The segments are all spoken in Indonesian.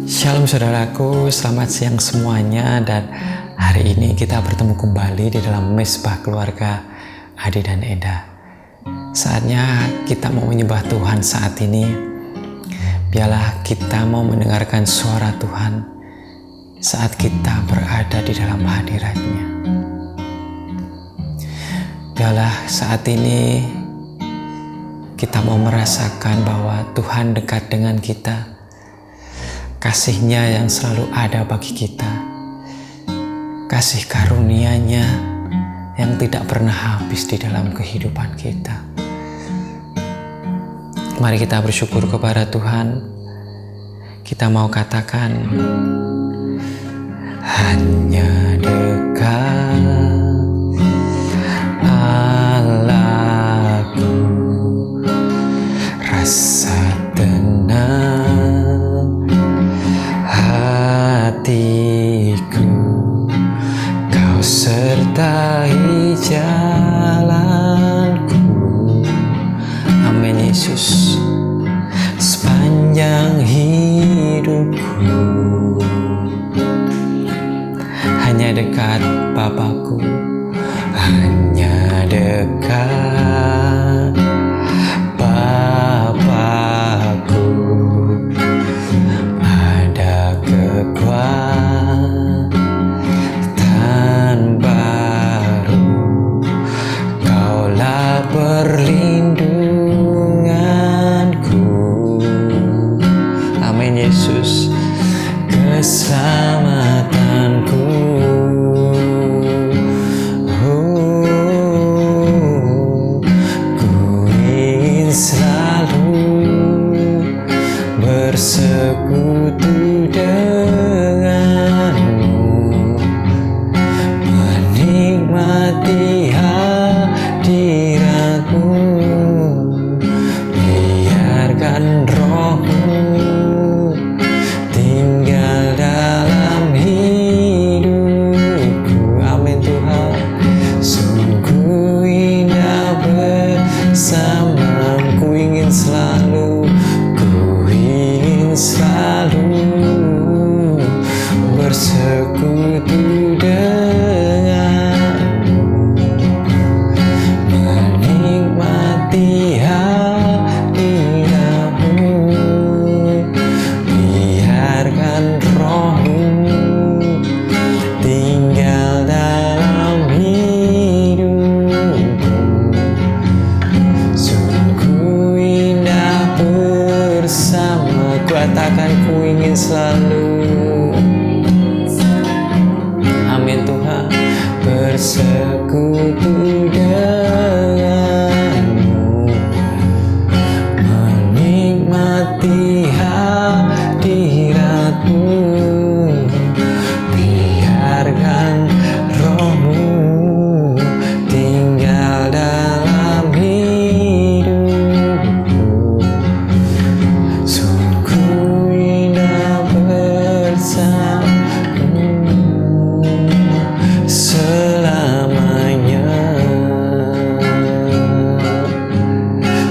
Shalom saudaraku, selamat siang semuanya. Dan hari ini kita bertemu kembali di dalam Mesbah Keluarga Adi dan Eda. Saatnya kita mau menyembah Tuhan saat ini. Biarlah kita mau mendengarkan suara Tuhan saat kita berada di dalam hadirat-Nya. Biarlah saat ini kita mau merasakan bahwa Tuhan dekat dengan kita. Kasih-Nya yang selalu ada bagi kita, kasih karunia-Nya yang tidak pernah habis di dalam kehidupan kita. Mari kita bersyukur kepada Tuhan. Kita mau katakan, hanya dekat Allahku, rasa tenang hatiku, Kau sertai jalanku. Amin Yesus. Sepanjang hidupku hanya dekat Bapakku, hanya dekat Bapakku. Ada kekuatan baru, Kaulah perlindunganku. Amin Yesus. Keselamatanku, ku ingin selalu bersekutu denganmu, menikmati hadiratmu. Biarkan Roh-Mu tinggal dalam hidupku. Amin Tuhan. Sungguh indah bersamamu, ku ingin selalu bersekutu denganmu, menikmati hadiratmu. Biarkan Roh-Mu tinggal dalam hidupku. Sungguh indah bersama, katakan ku ingin selalu. Amin Tuhan. Bersekutu denganmu, menikmati hadiratmu. Biarkan Roh-Mu tinggal dalam hidupku. Sungguh indah bersamamu selamanya.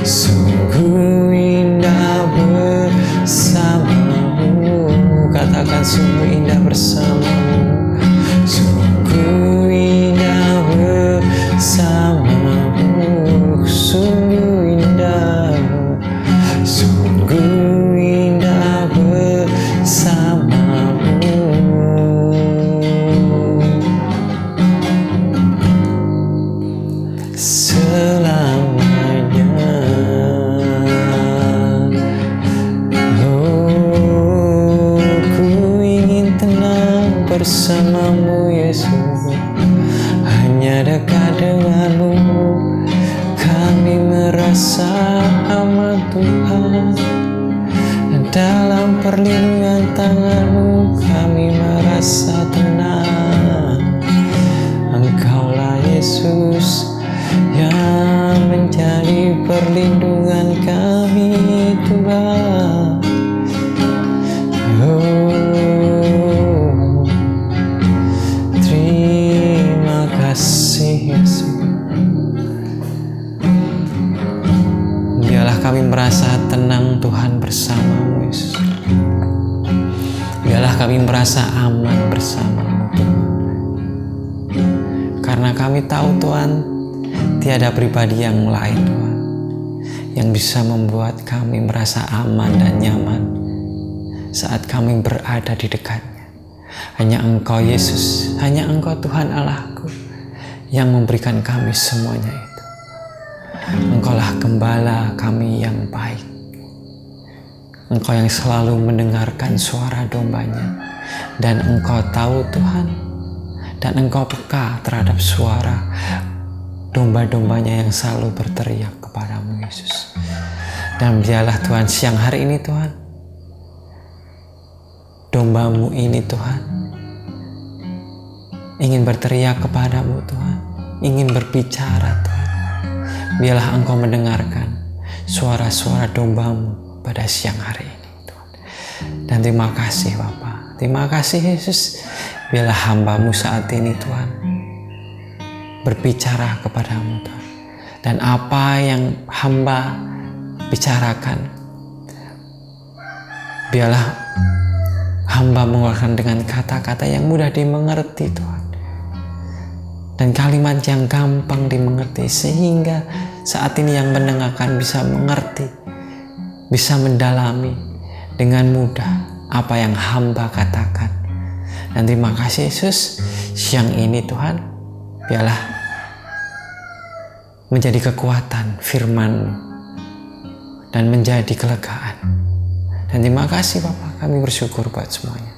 Sungguh indah bersamamu. Katakan sungguh indah bersamamu. Sungguh indah bersamamu. Sungguh indah. Sungguh indah bersamamu selamanya. Oh, ku ingin tenang bersamamu Yesus, hanya dekat denganmu. Kami merasa aman Tuhan, dalam perlindungan tangan-Mu kami merasa tenang. Engkaulah Yesus yang menjadi perlindungan kami Tuhan. Oh, terima kasih Yesus. Biarlah kami merasa tenang Tuhan bersama-Mu Yesus. biarlah kami merasa aman bersama-Mu Tuhan. Karena kami tahu Tuhan, tiada pribadi yang lain Tuhan, yang bisa membuat kami merasa aman dan nyaman saat kami berada di dekatnya. Hanya Engkau Yesus, hanya Engkau Tuhan Allahku yang memberikan kami semuanya itu. Engkaulah gembala kami yang baik. Engkau yang selalu mendengarkan suara dombanya. Dan Engkau tahu Tuhan, dan Engkau peka terhadap suara domba-dombanya yang selalu berteriak kepadamu Yesus. Dan biarlah Tuhan siang hari ini Tuhan, domba-Mu ini Tuhan ingin berteriak kepadamu Tuhan, ingin berbicara Tuhan. Biarlah Engkau mendengarkan suara-suara domba-Mu pada siang hari ini Tuhan. Dan terima kasih Bapa, terima kasih Yesus. Biarlah hamba-Mu saat ini Tuhan berbicara kepadamu Tuhan. Dan apa yang hamba bicarakan, biarlah hamba mengeluarkan dengan kata-kata yang mudah dimengerti Tuhan. Dan kalimat yang gampang dimengerti, sehingga saat ini yang mendengarkan bisa mengerti, bisa mendalami dengan mudah apa yang hamba katakan. Dan terima kasih Yesus, siang ini Tuhan, biarlah menjadi kekuatan firman-Mu dan menjadi kelegaan. Dan terima kasih Bapa, kami bersyukur buat semuanya.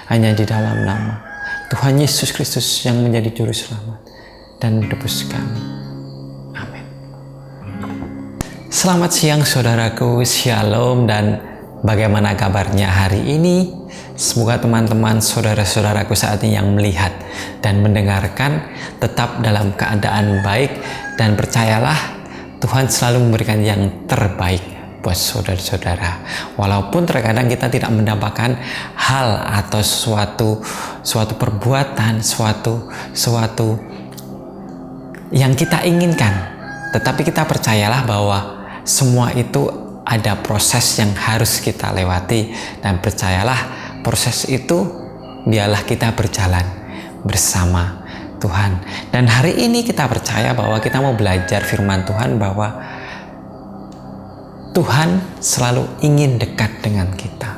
Hanya di dalam nama Tuhan Yesus Kristus yang menjadi juru selamat dan menebus kami. Amin. Selamat siang saudaraku, shalom, dan bagaimana kabarnya hari ini? Semoga teman-teman saudara-saudaraku saat ini yang melihat dan mendengarkan tetap dalam keadaan baik, dan percayalah Tuhan selalu memberikan yang terbaik buat saudara-saudara. Walaupun terkadang kita tidak mendapatkan hal atau suatu perbuatan, suatu yang kita inginkan, tetapi kita percayalah bahwa semua itu ada proses yang harus kita lewati, dan percayalah proses itu biarlah kita berjalan bersama Tuhan. Dan hari ini kita percaya bahwa kita mau belajar firman Tuhan, bahwa Tuhan selalu ingin dekat dengan kita.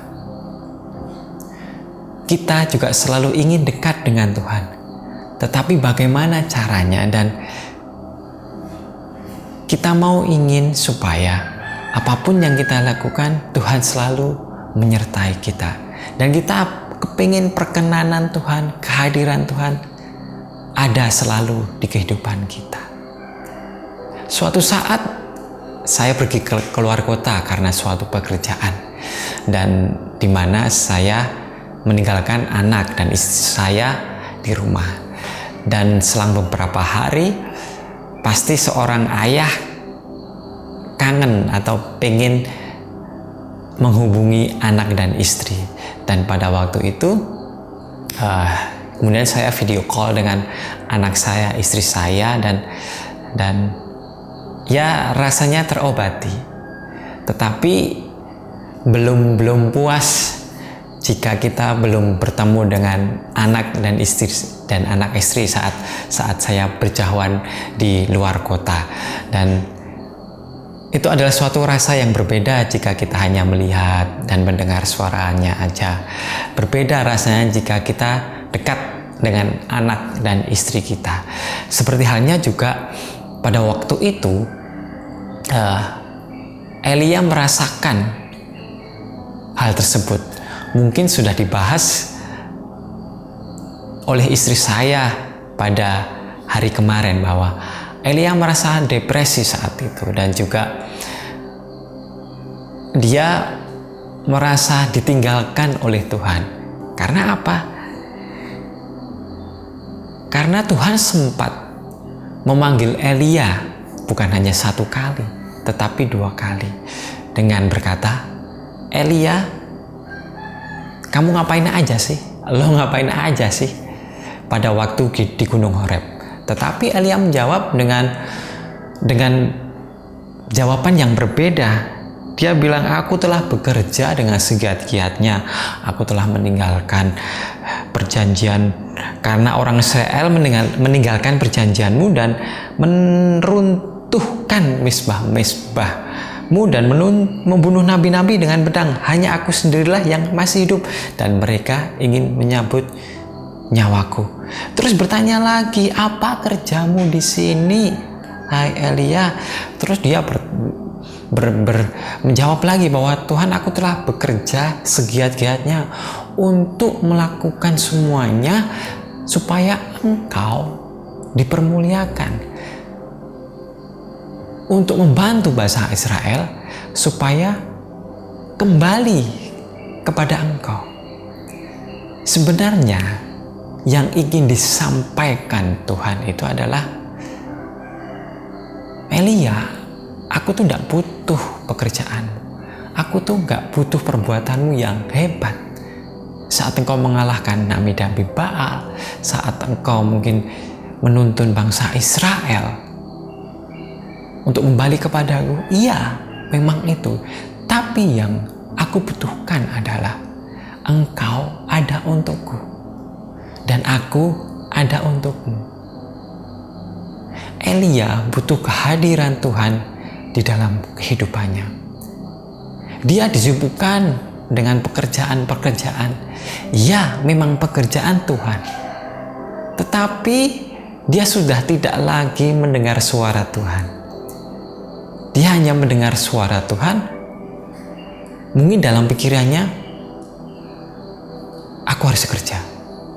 Kita juga selalu ingin dekat dengan Tuhan. Tetapi bagaimana caranya? Dan kita mau ingin supaya apapun yang kita lakukan, Tuhan selalu menyertai kita. Dan kita kepingin perkenanan Tuhan, kehadiran Tuhan ada selalu di kehidupan kita. Suatu saat saya pergi keluar kota karena suatu pekerjaan, dan di mana saya meninggalkan anak dan istri saya di rumah. Dan selang beberapa hari, pasti seorang ayah kangen atau pengen menghubungi anak dan istri. Dan pada waktu itu kemudian saya video call dengan anak saya, istri saya, dan ya rasanya terobati. Tetapi belum puas jika kita belum bertemu dengan anak dan istri dan anak istri saat saya berjauhan di luar kota. Dan itu adalah suatu rasa yang berbeda jika kita hanya melihat dan mendengar suaranya aja. Berbeda rasanya jika kita dekat dengan anak dan istri kita. Seperti halnya juga pada waktu itu Elia merasakan hal tersebut. Mungkin sudah dibahas oleh istri saya pada hari kemarin bahwa Elia merasa depresi saat itu, dan juga dia merasa ditinggalkan oleh Tuhan. Karena apa? Karena Tuhan sempat memanggil Elia bukan hanya satu kali, tetapi 2 kali, dengan berkata, Elia, kamu ngapain aja sih? Lo ngapain aja sih pada waktu di Gunung Horeb? Tetapi Elia menjawab dengan jawaban yang berbeda. Dia bilang, aku telah bekerja dengan segiat-giatnya. Aku telah meninggalkan perjanjian karena orang Israel meninggalkan perjanjianmu dan meruntuhkan misbah-misbahmu dan membunuh nabi-nabi dengan pedang. Hanya aku sendirilah yang masih hidup dan mereka ingin menyambut nyawaku. Terus bertanya lagi, apa kerjamu di sini, hai Elia? Terus dia menjawab lagi bahwa Tuhan, aku telah bekerja segiat-giatnya untuk melakukan semuanya supaya engkau dipermuliakan, untuk membantu bangsa Israel supaya kembali kepada engkau. Sebenarnya yang ingin disampaikan Tuhan itu adalah, Elia, aku tuh gak butuh pekerjaanmu. Aku tuh gak butuh perbuatanmu yang hebat. Saat engkau mengalahkan nabi-nabi Baal, saat engkau mungkin menuntun bangsa Israel untuk kembali kepadaku, iya, memang itu. Tapi yang aku butuhkan adalah engkau ada untukku dan aku ada untukmu. Elia butuh kehadiran Tuhan di dalam kehidupannya. Dia disibukkan dengan pekerjaan-pekerjaan. Ya, memang pekerjaan Tuhan. Tetapi dia sudah tidak lagi mendengar suara Tuhan. Dia hanya mendengar suara Tuhan. Mungkin dalam pikirannya, aku harus kerja.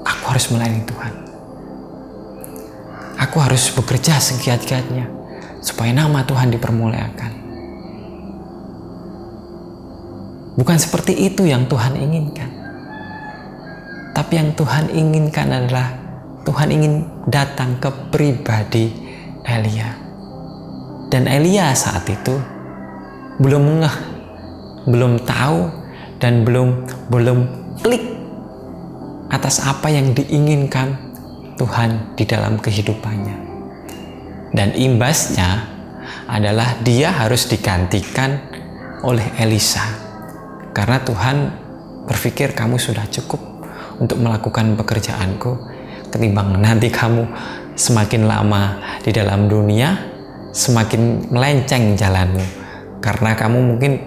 Aku harus melayani Tuhan. Aku harus bekerja segiat-giatnya supaya nama Tuhan dipermuliakan. Bukan seperti itu yang Tuhan inginkan. Tapi yang Tuhan inginkan adalah Tuhan ingin datang ke pribadi Elia. Dan Elia saat itu belum ngeh, belum tahu, dan belum klik atas apa yang diinginkan Tuhan di dalam kehidupannya. Dan imbasnya adalah dia harus digantikan oleh Elisa. Karena Tuhan berpikir, kamu sudah cukup untuk melakukan pekerjaanku, ketimbang nanti kamu semakin lama di dalam dunia, semakin melenceng jalanmu. Karena kamu mungkin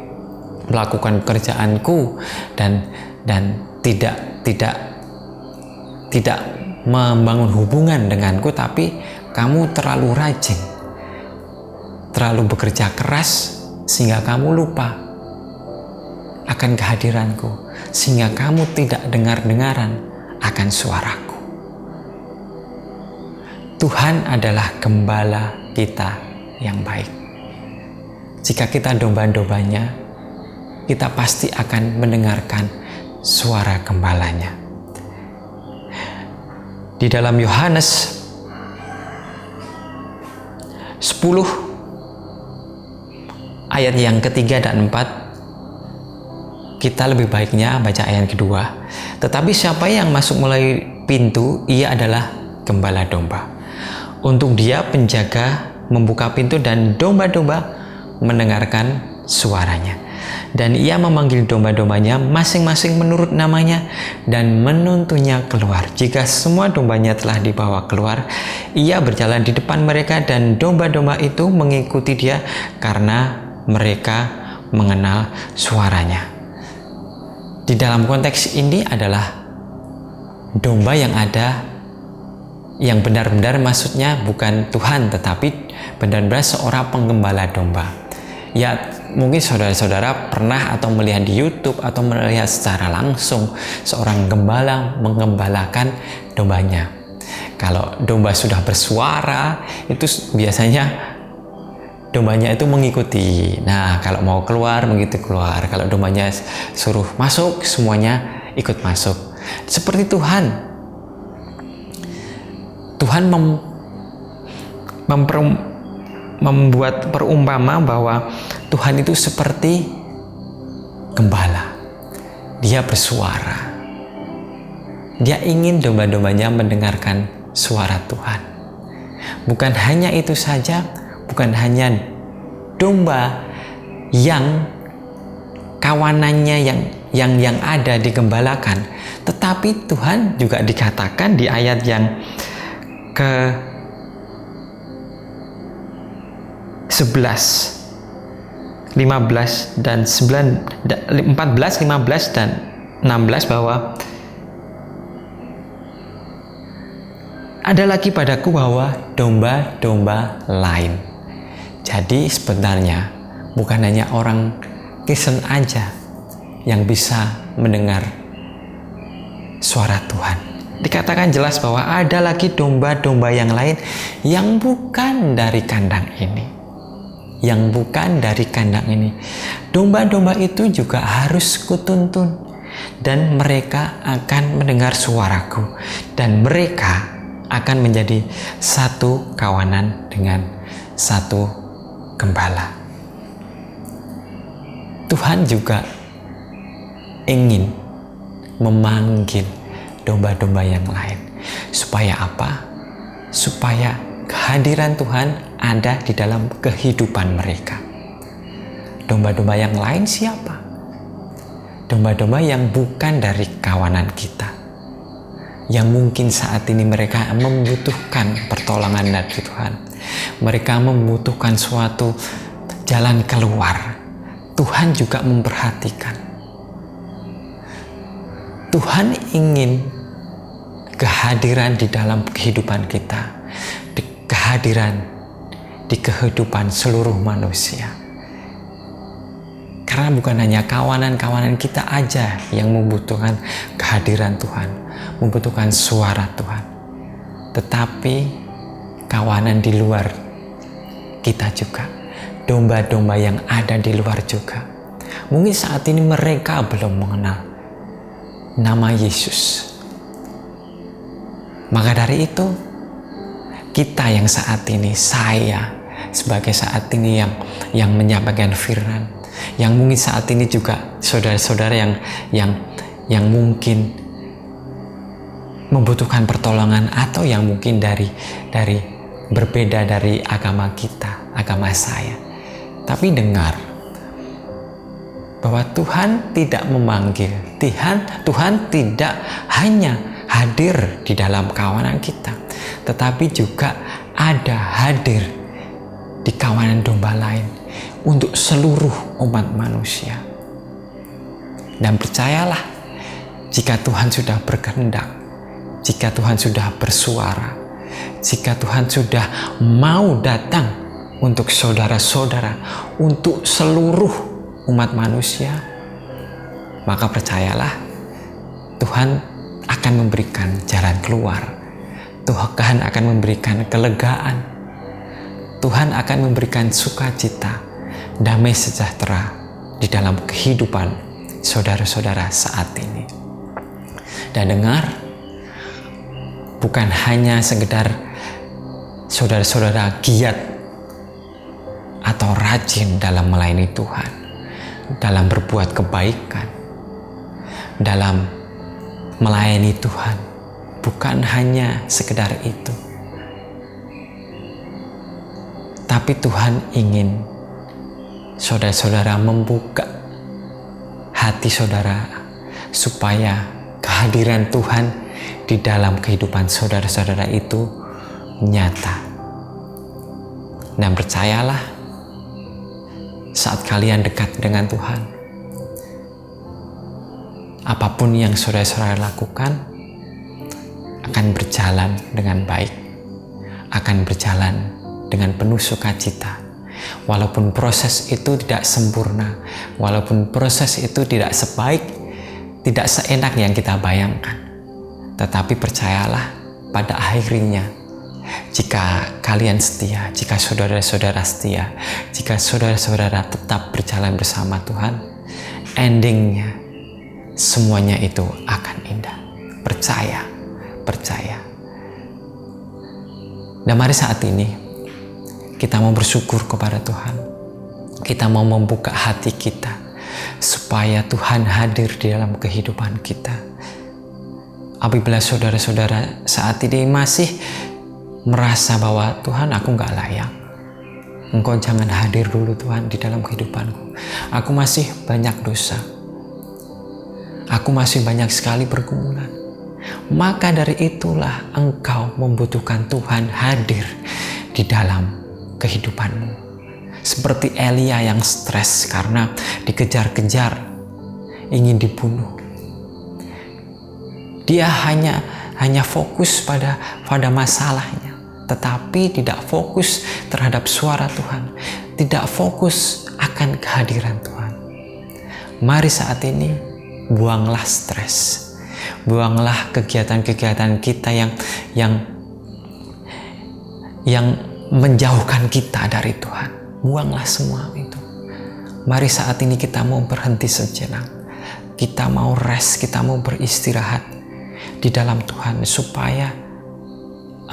melakukan pekerjaanku dan tidak membangun hubungan denganku, tapi kamu terlalu rajin, terlalu bekerja keras sehingga kamu lupa akan kehadiranku, sehingga kamu tidak dengar-dengaran akan suaraku. Tuhan adalah gembala kita yang baik. Jika kita domba-dombanya, kita pasti akan mendengarkan suara gembalanya. Di dalam Yohanes 10 ayat yang ketiga dan 4, kita lebih baiknya baca ayat kedua. Tetapi siapa yang masuk melalui pintu, ia adalah gembala domba. Untuk dia penjaga membuka pintu dan domba-domba mendengarkan suaranya. Dan ia memanggil domba-dombanya masing-masing menurut namanya dan menuntunnya keluar. Jika semua dombanya telah dibawa keluar, ia berjalan di depan mereka dan domba-domba itu mengikuti dia karena mereka mengenal suaranya. Di dalam konteks ini adalah domba yang ada, yang benar-benar maksudnya bukan Tuhan, tetapi benar-benar seorang penggembala domba. Ya, mungkin saudara-saudara pernah atau melihat di YouTube atau melihat secara langsung seorang gembala menggembalakan dombanya. Kalau domba sudah bersuara, itu biasanya dombanya itu mengikuti. Nah, kalau mau keluar, begitu keluar. Kalau dombanya suruh masuk, semuanya ikut masuk. Seperti Tuhan. Tuhan membuat perumpama bahwa Tuhan itu seperti gembala. Dia bersuara. Dia ingin domba-dombanya mendengarkan suara Tuhan. Bukan hanya itu saja, bukan hanya domba yang kawanannya yang ada digembalakan. Tetapi Tuhan juga dikatakan di ayat yang ke 11, 15 dan 9, 14, 15 dan 16 bahwa ada lagi padaku bahwa domba-domba lain. Jadi sebenarnya bukan hanya orang Kristen aja yang bisa mendengar suara Tuhan. Dikatakan jelas bahwa ada lagi domba-domba yang lain yang bukan dari kandang ini. Yang bukan dari kandang ini. Domba-domba itu juga harus kutuntun, dan mereka akan mendengar suaraku, dan mereka akan menjadi satu kawanan dengan satu gembala. Tuhan juga ingin memanggil domba-domba yang lain. Supaya apa? Supaya kehadiran Tuhan ada di dalam kehidupan mereka. Domba-domba yang lain siapa? Domba-domba yang bukan dari kawanan kita, yang mungkin saat ini mereka membutuhkan pertolongan dari Tuhan. Mereka membutuhkan suatu jalan keluar. Tuhan juga memperhatikan. Tuhan ingin kehadiran di dalam kehidupan kita, kehadiran di kehidupan seluruh manusia. Karena bukan hanya kawanan-kawanan kita aja yang membutuhkan kehadiran Tuhan, membutuhkan suara Tuhan, tetapi kawanan di luar kita juga, domba-domba yang ada di luar juga. Mungkin saat ini mereka belum mengenal nama Yesus. Maka dari itu, kita yang saat ini, saya sebagai saat ini yang menyampaikan firman, yang mungkin saat ini juga saudara-saudara yang mungkin membutuhkan pertolongan, atau yang mungkin dari berbeda dari agama kita, agama saya. Tapi dengar bahwa Tuhan tidak memanggil, Tuhan tidak hanya hadir di dalam kawanan kita, tetapi juga ada hadir di kawanan domba lain untuk seluruh umat manusia. Dan percayalah, jika Tuhan sudah berkehendak, jika Tuhan sudah bersuara, jika Tuhan sudah mau datang untuk saudara-saudara, untuk seluruh umat manusia, maka percayalah, Tuhan akan memberikan jalan keluar. Tuhan akan memberikan kelegaan. Tuhan akan memberikan sukacita, damai sejahtera di dalam kehidupan saudara-saudara saat ini. Dan dengar, bukan hanya sekedar saudara-saudara giat atau rajin dalam melayani Tuhan, dalam berbuat kebaikan, dalam melayani Tuhan. Bukan hanya sekedar itu. Tapi Tuhan ingin saudara-saudara membuka hati saudara supaya kehadiran Tuhan di dalam kehidupan saudara-saudara itu nyata. Dan percayalah, saat kalian dekat dengan Tuhan, apapun yang saudara-saudara lakukan akan berjalan dengan baik, akan berjalan dengan penuh sukacita. Walaupun proses itu tidak sempurna, walaupun proses itu tidak sebaik, tidak seenak yang kita bayangkan, tetapi percayalah, pada akhirnya, jika kalian setia, jika saudara-saudara setia, jika saudara-saudara tetap berjalan bersama Tuhan, endingnya semuanya itu akan indah. Percaya. Dan mari saat ini kita mau bersyukur kepada Tuhan. Kita mau membuka hati kita supaya Tuhan hadir di dalam kehidupan kita. Apabila saudara-saudara saat ini masih merasa bahwa Tuhan, aku gak layak, Engkau jangan hadir dulu Tuhan di dalam kehidupanku. Aku masih banyak dosa. Aku masih banyak sekali pergumulan. Maka dari itulah engkau membutuhkan Tuhan hadir di dalam kehidupanmu. Seperti Elia yang stres karena dikejar-kejar, ingin dibunuh. Dia hanya fokus pada masalahnya, tetapi tidak fokus terhadap suara Tuhan, tidak fokus akan kehadiran Tuhan. Mari saat ini buanglah stres, buanglah kegiatan-kegiatan kita yang menjauhkan kita dari Tuhan. Buanglah semua itu. Mari saat ini kita mau berhenti sejenak. Kita mau rest, kita mau beristirahat di dalam Tuhan supaya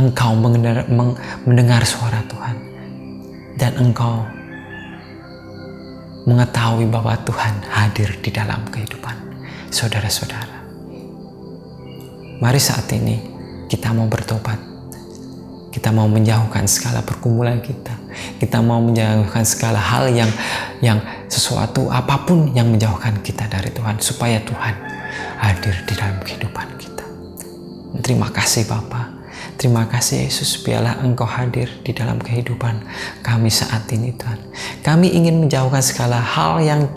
engkau mendengar suara Tuhan dan engkau mengetahui bahwa Tuhan hadir di dalam kehidupan saudara-saudara. Mari saat ini kita mau bertobat. Kita mau menjauhkan segala pergumulan kita. Kita mau menjauhkan segala hal yang sesuatu apapun yang menjauhkan kita dari Tuhan, supaya Tuhan hadir di dalam kehidupan kita. Terima kasih Bapa. Terima kasih Yesus, biarlah Engkau hadir di dalam kehidupan kami saat ini Tuhan. Kami ingin menjauhkan segala hal yang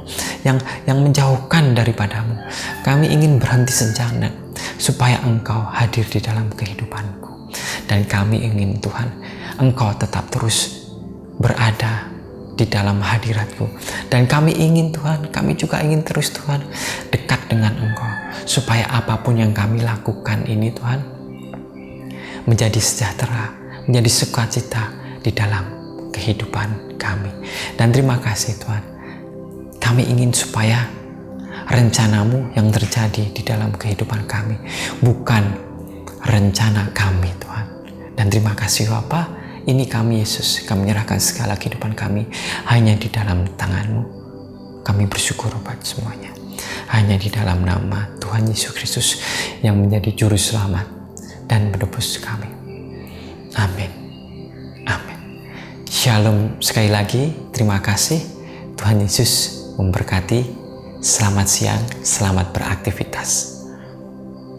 menjauhkan daripadamu. Kami ingin berhenti sejenak supaya Engkau hadir di dalam kehidupanku. Dan kami ingin Tuhan, Engkau tetap terus berada di dalam hadiratku. Dan kami ingin Tuhan, kami juga ingin terus Tuhan dekat dengan Engkau. Supaya apapun yang kami lakukan ini Tuhan, menjadi sejahtera, menjadi sukacita di dalam kehidupan kami. Dan terima kasih Tuhan, kami ingin supaya rencanamu yang terjadi di dalam kehidupan kami, bukan rencana kami Tuhan. Dan terima kasih Bapa, ini kami Yesus, kami menyerahkan segala kehidupan kami hanya di dalam tangan-Mu. Kami bersyukur buat semuanya. Hanya di dalam nama Tuhan Yesus Kristus yang menjadi juru selamat dan penebus kami. Amin. Amin. Shalom sekali lagi. Terima kasih. Tuhan Yesus memberkati. Selamat siang, selamat beraktivitas.